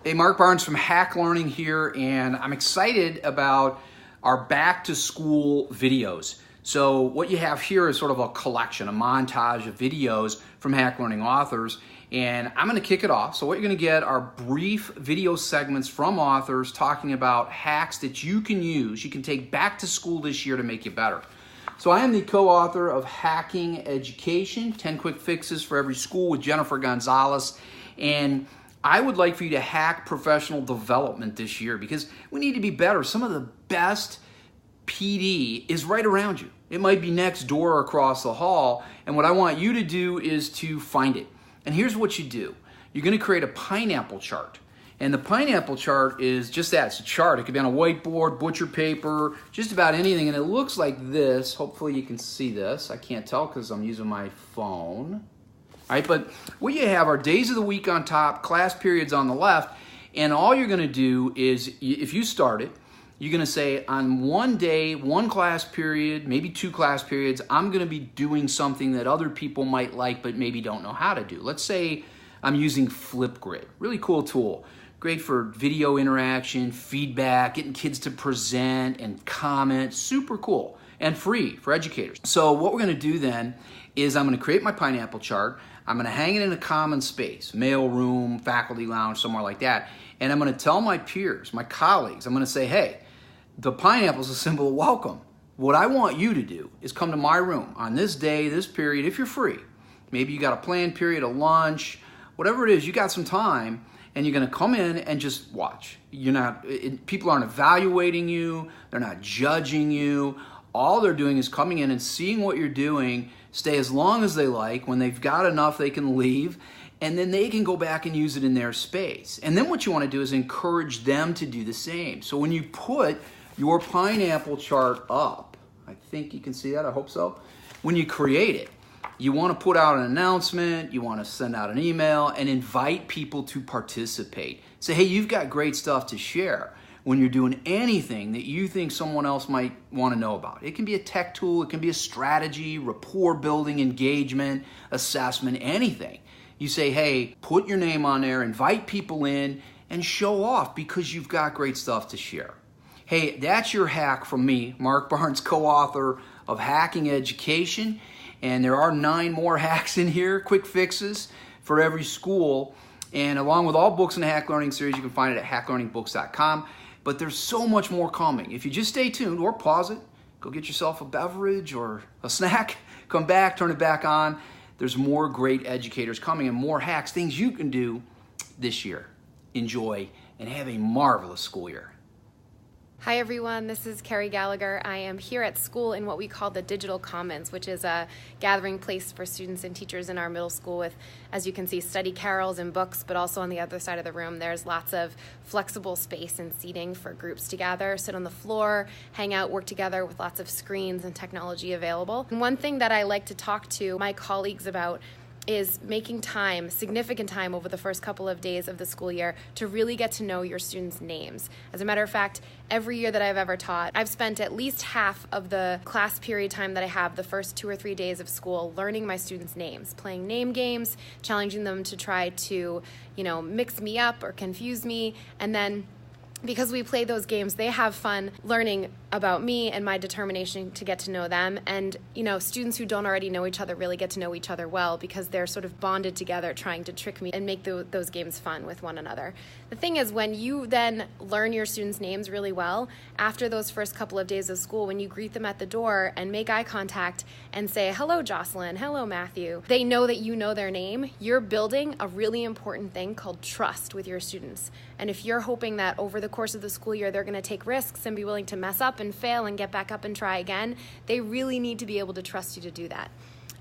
Hey, Mark Barnes from Hack Learning here, and I'm excited about our back to school videos. So what you have here is sort of a collection, a montage of videos from Hack Learning authors, and I'm going to kick it off. So what you're going to get are brief video segments from authors talking about hacks that you can use, you can take back to school this year to make you better. So I am the co-author of Hacking Education, 10 Quick Fixes for Every School with Jennifer Gonzalez, and I would like for you to hack professional development this year because we need to be better. Some of the best PD is right around you. It might be next door or across the hall, and what I want you to do is to find it. And here's what you do. You're going to create a pineapple chart. And the pineapple chart is just that. It's a chart. It could be on a whiteboard, butcher paper, just about anything. And it looks like this. Hopefully you can see this. I can't tell because I'm using my phone. All right, but what you have are days of the week on top, class periods on the left, and all you're going to do is, if you start it, you're going to say on one day, one class period, maybe two class periods, I'm going to be doing something that other people might like but maybe don't know how to do. Let's say I'm using Flipgrid, really cool tool. Great for video interaction, feedback, getting kids to present and comment, super cool and free for educators. So what we're going to do then is I'm going to create my pineapple chart. I'm going to hang it in a common space, mail room, faculty lounge, somewhere like that. And I'm going to tell my peers, my colleagues, I'm going to say, hey, the pineapple is a symbol of welcome. What I want you to do is come to my room on this day, this period, if you're free. Maybe you got a planned period, a lunch, whatever it is, you got some time, and you're going to come in and just watch. People aren't evaluating you. They're not judging you. All they're doing is coming in and seeing what you're doing, stay as long as they like. When they've got enough, they can leave, and then they can go back and use it in their space. And then what you want to do is encourage them to do the same. So when you put your pineapple chart up, I think you can see that, I hope so. When you create it, you want to put out an announcement, you want to send out an email and invite people to participate. Say, hey, you've got great stuff to share when you're doing anything that you think someone else might want to know about. It can be a tech tool, it can be a strategy, rapport building, engagement, assessment, anything. You say, hey, put your name on there, invite people in, and show off because you've got great stuff to share. Hey, that's your hack from me, Mark Barnes, co-author of Hacking Education. And there are 9 more hacks in here, quick fixes for every school. And along with all books in the Hack Learning series, you can find it at hacklearningbooks.com. But there's so much more coming. If you just stay tuned or pause it, go get yourself a beverage or a snack, come back, turn it back on. There's more great educators coming and more hacks, things you can do this year. Enjoy and have a marvelous school year. Hi everyone, this is Carrie Gallagher. I am here at school in what we call the Digital Commons, which is a gathering place for students and teachers in our middle school with, as you can see, study carols and books, but also on the other side of the room there's lots of flexible space and seating for groups to gather, sit on the floor, hang out, work together with lots of screens and technology available. And one thing that I like to talk to my colleagues about is making time, significant time over the first couple of days of the school year to really get to know your students' names. As a matter of fact, every year that I've ever taught, I've spent at least half of the class period time that I have the first 2 or 3 days of school learning my students' names, playing name games, challenging them to try to, mix me up or confuse me, and then because we play those games, they have fun learning about me and my determination to get to know them. And, students who don't already know each other really get to know each other well because they're sort of bonded together trying to trick me and make those games fun with one another. The thing is, when you then learn your students' names really well, after those first couple of days of school, when you greet them at the door and make eye contact and say, hello, Jocelyn, hello, Matthew, they know that you know their name. You're building a really important thing called trust with your students. And if you're hoping that over the course of the school year, they're going to take risks and be willing to mess up and fail and get back up and try again, they really need to be able to trust you to do that.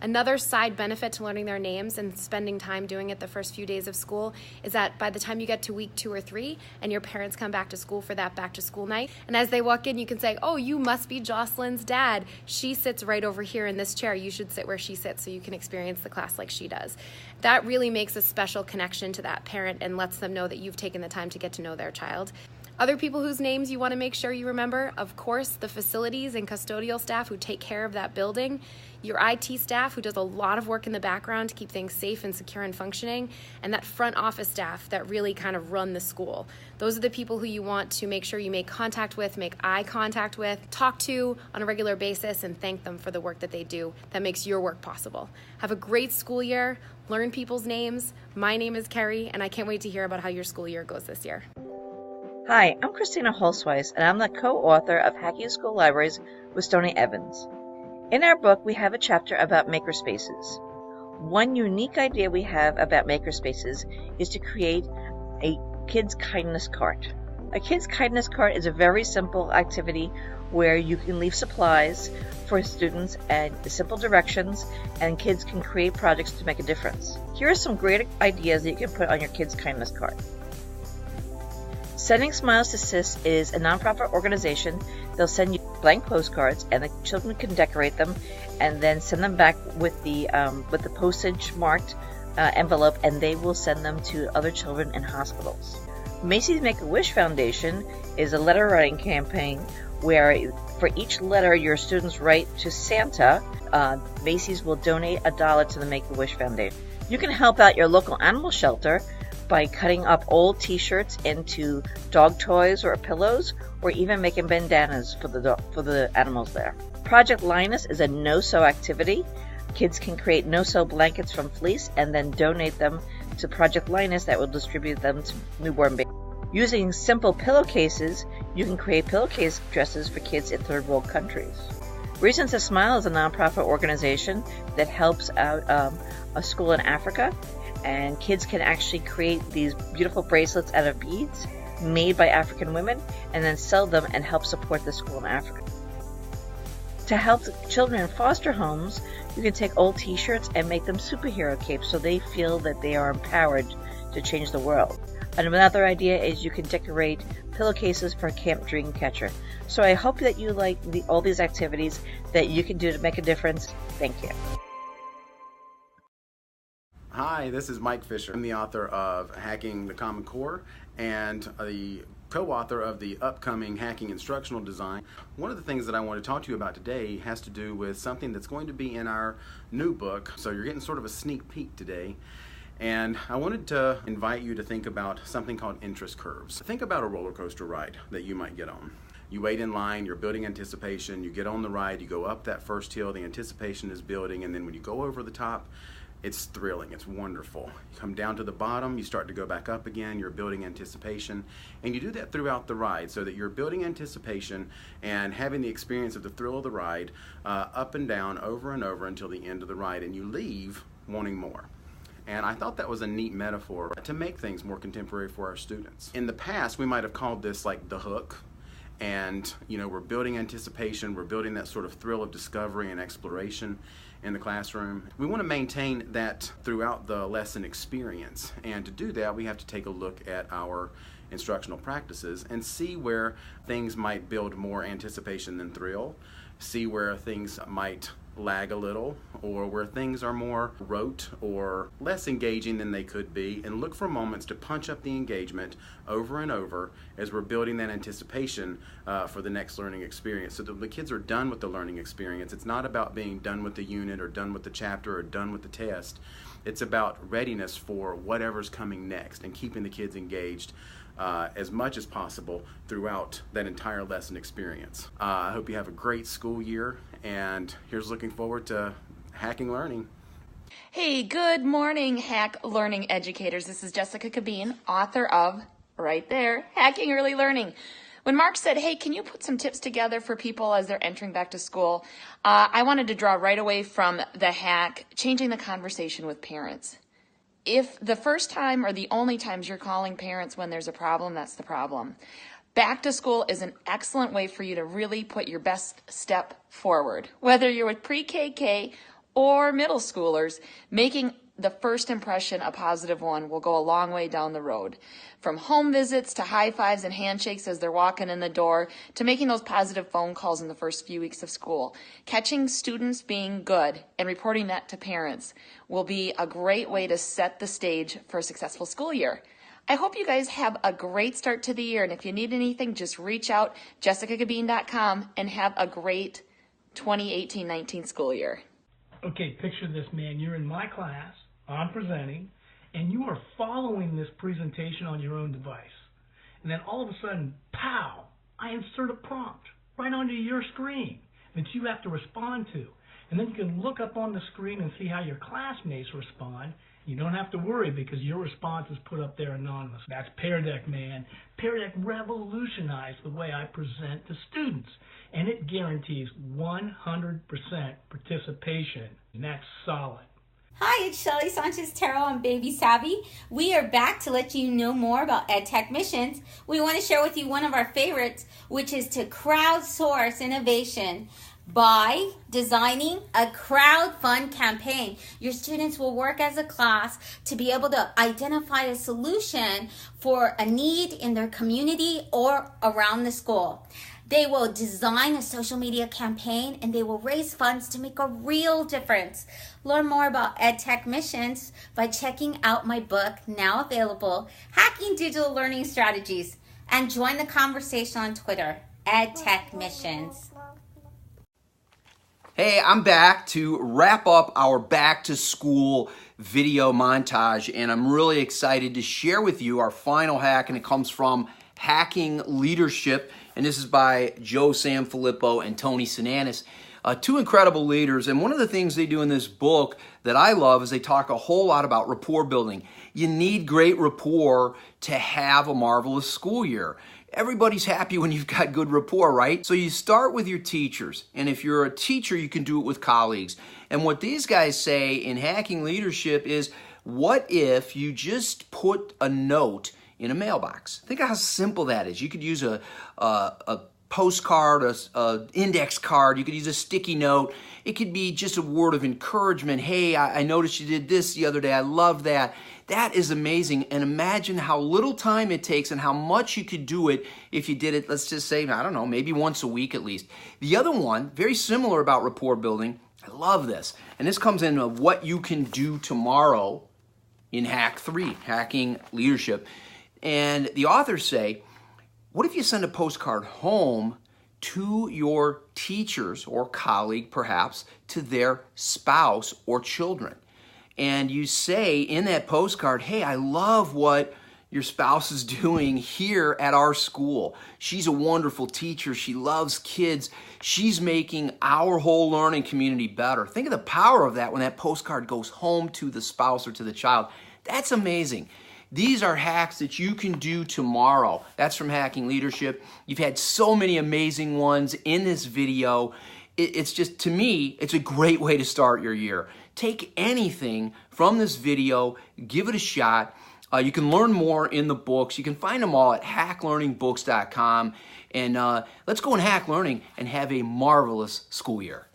Another side benefit to learning their names and spending time doing it the first few days of school is that by the time you get to week 2 or 3 and your parents come back to school for that back to school night, and as they walk in, you can say, oh, you must be Jocelyn's dad. She sits right over here in this chair. You should sit where she sits so you can experience the class like she does. That really makes a special connection to that parent and lets them know that you've taken the time to get to know their child. Other people whose names you want to make sure you remember, of course, the facilities and custodial staff who take care of that building, your IT staff who does a lot of work in the background to keep things safe and secure and functioning, and that front office staff that really kind of run the school. Those are the people who you want to make sure you make contact with, make eye contact with, talk to on a regular basis, and thank them for the work that they do that makes your work possible. Have a great school year, learn people's names. My name is Carrie, and I can't wait to hear about how your school year goes this year. Hi, I'm Christina Holzweiss, and I'm the co-author of Hacking School Libraries with Stoney Evans. In our book, we have a chapter about makerspaces. One unique idea we have about makerspaces is to create a kids' kindness cart. A kids' kindness cart is a very simple activity where you can leave supplies for students and simple directions, and kids can create projects to make a difference. Here are some great ideas that you can put on your kids' kindness cart. Sending Smiles to SIS is a nonprofit organization. They'll send you blank postcards, and the children can decorate them, and then send them back with the postage marked envelope, and they will send them to other children in hospitals. Macy's Make-A-Wish Foundation is a letter writing campaign where for each letter your students write to Santa, Macy's will donate $1 to the Make-A-Wish Foundation. You can help out your local animal shelter by cutting up old t-shirts into dog toys or pillows, or even making bandanas for the animals there. Project LINUS is a no-sew activity. Kids can create no-sew blankets from fleece and then donate them to Project LINUS that will distribute them to newborn babies. Using simple pillowcases, you can create pillowcase dresses for kids in third world countries. Reason to Smile is a nonprofit organization that helps out a school in Africa, and kids can actually create these beautiful bracelets out of beads made by African women and then sell them and help support the school in Africa. To help the children in foster homes, you can take old t-shirts and make them superhero capes so they feel that they are empowered to change the world. And another idea is you can decorate pillowcases for Camp Dreamcatcher. So I hope that you like all these activities that you can do to make a difference. Thank you. Hi, this is Mike Fisher. I'm the author of Hacking the Common Core and the co-author of the upcoming Hacking Instructional Design. One of the things that I want to talk to you about today has to do with something that's going to be in our new book. So you're getting sort of a sneak peek today. And I wanted to invite you to think about something called interest curves. Think about a roller coaster ride that you might get on. You wait in line, you're building anticipation, you get on the ride, you go up that first hill, the anticipation is building, and then when you go over the top, it's thrilling, it's wonderful. You come down to the bottom, you start to go back up again, you're building anticipation, and you do that throughout the ride so that you're building anticipation and having the experience of the thrill of the ride up and down, over and over until the end of the ride, and you leave wanting more. And I thought that was a neat metaphor to make things more contemporary for our students. In the past, we might have called this like the hook, and we're building anticipation, we're building that sort of thrill of discovery and exploration in the classroom. We want to maintain that throughout the lesson experience, and to do that we have to take a look at our instructional practices and see where things might build more anticipation than thrill, see where things might lag a little, or where things are more rote or less engaging than they could be, and look for moments to punch up the engagement over and over as we're building that anticipation for the next learning experience, so that the kids are done with the learning experience. It's not about being done with the unit or done with the chapter or done with the test. It's about readiness for whatever's coming next and keeping the kids engaged as much as possible throughout that entire lesson experience. I hope you have a great school year, and here's looking forward to hacking learning. Hey, good morning, Hack Learning educators. This is Jessica Cabine, author of, right there, Hacking Early Learning. When Mark said, hey, can you put some tips together for people as they're entering back to school, I wanted to draw right away from the hack, changing the conversation with parents. If the first time or the only times you're calling parents when there's a problem, that's the problem. Back to school is an excellent way for you to really put your best step forward. Whether you're with pre-KK or middle schoolers, making the first impression a positive one will go a long way down the road. From home visits to high fives and handshakes as they're walking in the door, to making those positive phone calls in the first few weeks of school. Catching students being good and reporting that to parents will be a great way to set the stage for a successful school year. I hope you guys have a great start to the year. And if you need anything, just reach out, jessicakabine.com, and have a great 2018-19 school year. Okay, picture this, man. You're in my class, I'm presenting, and you are following this presentation on your own device. And then all of a sudden, pow, I insert a prompt right onto your screen that you have to respond to. And then you can look up on the screen and see how your classmates respond. You don't have to worry because your response is put up there anonymous. That's Pear Deck, man. Pear Deck revolutionized the way I present to students. And it guarantees 100% participation. And that's solid. Hi, it's Shelly Sanchez-Terrell on Baby Savvy. We are back to let you know more about EdTech missions. We want to share with you one of our favorites, which is to crowdsource innovation by designing a crowdfund campaign. Your students will work as a class to be able to identify a solution for a need in their community or around the school. They will design a social media campaign and they will raise funds to make a real difference. Learn more about EdTech missions by checking out my book, now available, Hacking Digital Learning Strategies, and join the conversation on Twitter, EdTech missions. Hey, I'm back to wrap up our back to school video montage, and I'm really excited to share with you our final hack, and it comes from Hacking Leadership, and this is by Joe Sanfilippo and Tony Sinanis. Two incredible leaders, and one of the things they do in this book that I love is they talk a whole lot about rapport building. You need great rapport to have a marvelous school year. Everybody's happy when you've got good rapport, right? So you start with your teachers, and if you're a teacher, you can do it with colleagues. And what these guys say in Hacking Leadership is, what if you just put a note in a mailbox? Think of how simple that is. You could use a postcard, a index card. You could use a sticky note. It could be just a word of encouragement. Hey, I noticed you did this the other day. I love that. That is amazing. And imagine how little time it takes and how much you could do it if you did it, let's just say, I don't know, maybe once a week at least. The other one, very similar about rapport building. I love this. And this comes in what you can do tomorrow in Hack 3, Hacking Leadership. And the authors say, what if you send a postcard home to your teachers or colleague, perhaps, to their spouse or children? And you say in that postcard, hey, I love what your spouse is doing here at our school. She's a wonderful teacher. She loves kids. She's making our whole learning community better. Think of the power of that when that postcard goes home to the spouse or to the child. That's amazing. These are hacks that you can do tomorrow. That's from Hacking Leadership. You've had so many amazing ones in this video. It's just, to me, it's a great way to start your year. Take anything from this video, give it a shot. You can learn more in the books. You can find them all at hacklearningbooks.com. And let's go and hack learning and have a marvelous school year.